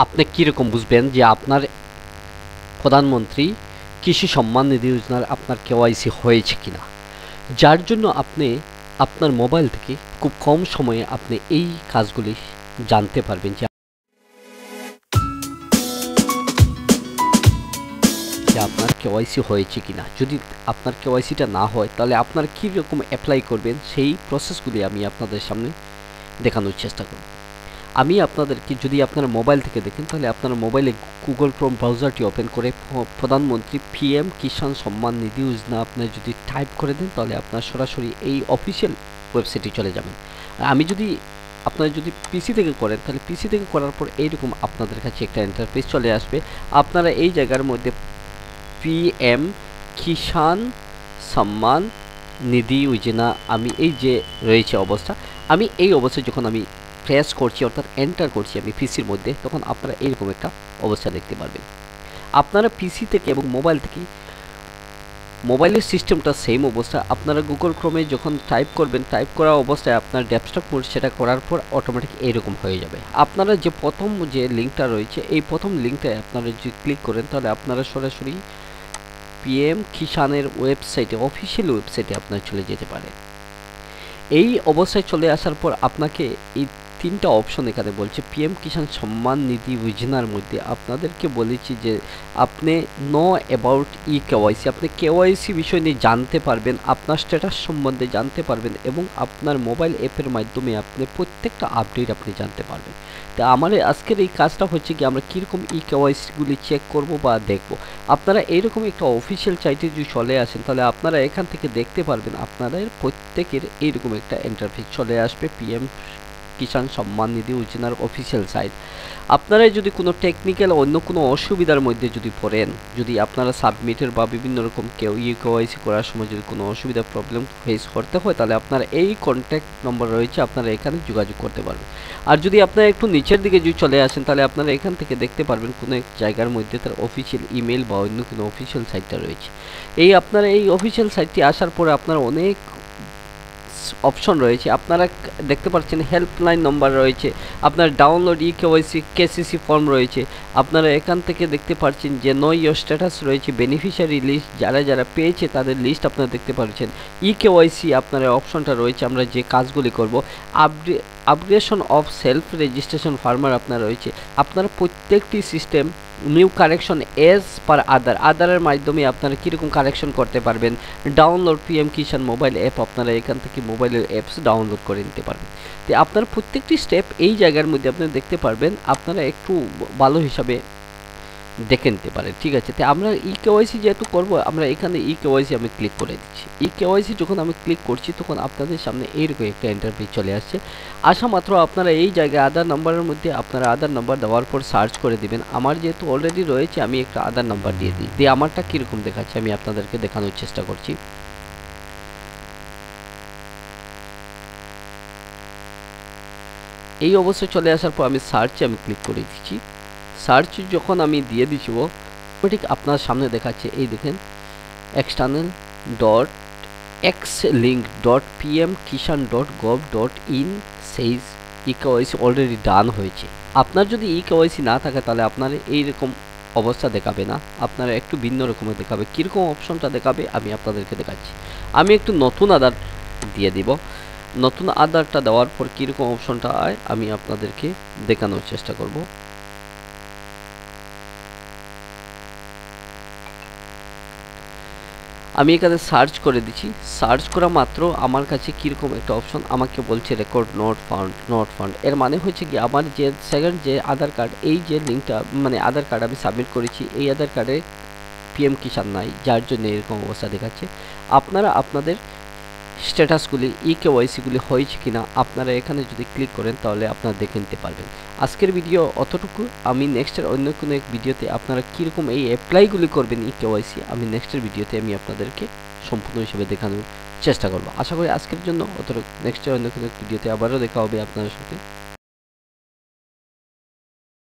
আপনি কীরকম বুঝবেন যে আপনার প্রধানমন্ত্রী কৃষি সম্মান নিধি যোজনার আপনার কেওয়াইসি হয়েছে কিনা? যার জন্য আপনি আপনার মোবাইল থেকে খুব কম সময়ে আপনি এই কাজগুলি জানতে পারবেন যে আপনার কেওয়াইসি হয়েছে কিনা। যদি আপনার কেওয়াইসিটা না হয় তাহলে আপনারা কীরকম অ্যাপ্লাই করবেন সেই প্রসেসগুলি আমি আপনাদের সামনে দেখানোর চেষ্টা করব। আমি আপনাদেরকে, যদি আপনারা মোবাইল থেকে দেখেন তাহলে আপনারা মোবাইলে গুগল ক্রোম ব্রাউজারটি ওপেন করে প্রধানমন্ত্রী পিএম কিষাণ সম্মান নিধি যোজনা আপনি যদি টাইপ করে দেন তাহলে আপনার সরাসরি এই অফিসিয়াল ওয়েবসাইটে চলে যাবেন। আর আমি যদি আপনারা যদি পিসি থেকে করেন তাহলে পিসি থেকে করার পর এইরকম আপনাদের কাছে একটা ইন্টারফেস চলে আসবে। আপনারা এই জায়গার মধ্যে পিএম কিষাণ সম্মান নিধি যোজনা আমি এই যে রয়েছে অবস্থা, আমি এই অবস্থায় যখন আমি প্রেস করছি অর্থাৎ এন্টার করছি আমি পিসির মধ্যে, তখন আপনারা এইরকম একটা অবস্থা দেখতে পারবেন। আপনারা পিসি থেকে এবং মোবাইল থেকে, মোবাইলের সিস্টেমটা সেম অবস্থা, আপনারা গুগল ক্রোমে যখন টাইপ করবেন, টাইপ করা অবস্থায় আপনার ডেস্কটপ মোড সেটা করার পর অটোমেটিক এইরকম হয়ে যাবে। আপনারা যে প্রথম যে লিঙ্কটা রয়েছে এই প্রথম লিঙ্কটায় আপনারা যদি ক্লিক করেন তাহলে আপনারা সরাসরি পিএম কিষাণের ওয়েবসাইটে, অফিসিয়াল ওয়েবসাইটে আপনারা চলে যেতে পারে। এই অবস্থায় চলে আসার পর আপনাকে এই তিনটা অপশন এখানে বলছে। পিএম কিষাণ সম্মান নিধি যোজনার মধ্যে আপনাদেরকে বলেছি যে আপনি নো অ্যাবাউট ই কেওয়াইসি, আপনি কেওয়াইসি বিষয় নিয়ে জানতে পারবেন, আপনার স্ট্যাটাস সম্বন্ধে জানতে পারবেন এবং আপনার মোবাইল অ্যাপের মাধ্যমে আপনি প্রত্যেকটা আপডেট আপনি জানতে পারবেন। তা আমার আজকের এই কাজটা হচ্ছে কি আমরা কীরকম ই কেওয়াইসিগুলি চেক করব বা দেখব। আপনারা এইরকম একটা অফিসিয়াল সাইটে যদি চলে আসেন তাহলে আপনারা এখান থেকে দেখতে পারবেন আপনাদের প্রত্যেকের এইরকম একটা ইন্টারফেস চলে আসবে পিএম কিষাণ সম্মান নিধি যোজনার অফিসিয়াল সাইট। আপনারা যদি কোনো টেকনিক্যাল অন্য কোনো অসুবিধার মধ্যে যদি পড়েন, যদি আপনারা সাবমিটের বা বিভিন্ন রকম কেওয়াইসি করার সময় যদি কোনো অসুবিধা প্রবলেম ফেস করতে হয় তাহলে আপনারা এই কন্ট্যাক্ট নম্বর রয়েছে, আপনারা এখানে যোগাযোগ করতে পারবেন। আর যদি আপনারা একটু নিচের দিকে যদি চলে আসেন তাহলে আপনারা এখান থেকে দেখতে পারবেন কোনো এক জায়গার মধ্যে তার অফিসিয়াল ইমেল বা অন্য কোনো অফিসিয়াল সাইটটা রয়েছে। এই আপনারা এই অফিসিয়াল সাইটটি আসার পরে আপনার অনেক অপশন রয়েছে, আপনারা দেখতে পাচ্ছেন হেল্পলাইন নম্বর রয়েছে, আপনার download e KYC KCC form রয়েছে, আপনারা এখান থেকে দেখতে পাচ্ছেন যে নো ইয়োর স্ট্যাটাস রয়েছে, বেনিফিশিয়ারি লিস্ট, যারা যারা পেয়েছে তাদের লিস্ট আপনারা দেখতে পাচ্ছেন। ই কেওয়াইসি আপনার অপশনটা রয়েছে, আমরা যে কাজগুলি করব। Upgradation of self registration farmer আপনার রয়েছে, আপনারা প্রত্যেকটি সিস্টেম নিউ কারেকশন এজ পার আদারের মাধ্যমে আপনারা কীরকম কারেকশন করতে পারবেন। ডাউনলোড পিএম কিষাণ মোবাইল অ্যাপ, আপনারা এখান থেকে মোবাইলের অ্যাপস ডাউনলোড করে নিতে পারবেন। তো আপনার প্রত্যেকটি স্টেপ এই জায়গার মধ্যে আপনারা দেখতে পারবেন, আপনারা একটু ভালো হিসাবে দেখে নিতে পারেন। ঠিক আছে, তো আমরা ই কেওয়াইসি যেহেতু করবো, আমরা এখানে ই কেওয়াইসি আমি ক্লিক করে দিচ্ছি। ই কেওয়াইসি যখন আমি ক্লিক করছি তখন আপনাদের সামনে এইরকম একটা ইন্টারফেস চলে আসছে। আসা মাত্র আপনারা এই জায়গায় আধার নাম্বারের মধ্যে আপনারা আধার নাম্বার দেওয়ার পর সার্চ করে দিবেন। আমার যেহেতু অলরেডি রয়েছে আমি একটা আধার নাম্বার দিয়ে দিই, দিয়ে আমারটা কীরকম দেখাচ্ছে আমি আপনাদেরকে দেখানোর চেষ্টা করছি। এই অবস্থায় চলে আসার পর আমি সার্চে আমি ক্লিক করে দিচ্ছি। সার্চ যখন আমি দিয়ে দিচ্ছি ঠিক আপনার সামনে দেখাচ্ছে, এই দেখেন external.xlink.pmkishan.gov.in says e KYC already done হয়েছে। আপনার যদি ই কেওয়াইসি না থাকে তাহলে আপনার এইরকম অবস্থা দেখাবে না, আপনারা একটু ভিন্ন রকমের দেখাবে। কীরকম অপশনটা দেখাবে আমি আপনাদেরকে দেখাচ্ছি। আমি একটু নতুন আধার দিয়ে দিব। নতুন আধারটা দেওয়ার পর কীরকম অপশনটা হয় আমি আপনাদেরকে দেখানোর চেষ্টা করব। আমি এখানে সার্চ করে দিচ্ছি। সার্চ করা মাত্র আমার কাছে কীরকম একটা অপশন আমাকে বলছে রেকর্ড নট ফাউন্ড। এর মানে হচ্ছে কি আমার যে সেকেন্ড যে আধার কার্ড, এই যে লিঙ্কটা মানে আধার কার্ড আমি সাবমিট করেছি, এই আধার কার্ডে পিএম কিষাণ নাই, যার জন্য এরকম অবস্থা দেখাচ্ছে। আপনারা আপনাদের স্ট্যাটাসগুলি ই কেওয়াইসিগুলি হয়েছে কিনা আপনারা এখানে যদি ক্লিক করেন তাহলে আপনারা দেখে নিতে পারবেন। আজকের ভিডিও অতটুকু। আমি নেক্সটের অন্য কোনো এক ভিডিওতে আপনারা কীরকম এই অ্যাপ্লাইগুলি করবেন ই কেওয়াইসি, আমি নেক্সটের ভিডিওতে আমি আপনাদেরকে সম্পূর্ণ হিসেবে দেখানোর চেষ্টা করব। আশা করি আজকের জন্য অতটুকু। নেক্সটের অন্য কোনো এক ভিডিওতে আবারও দেখা হবে আপনাদের সাথে।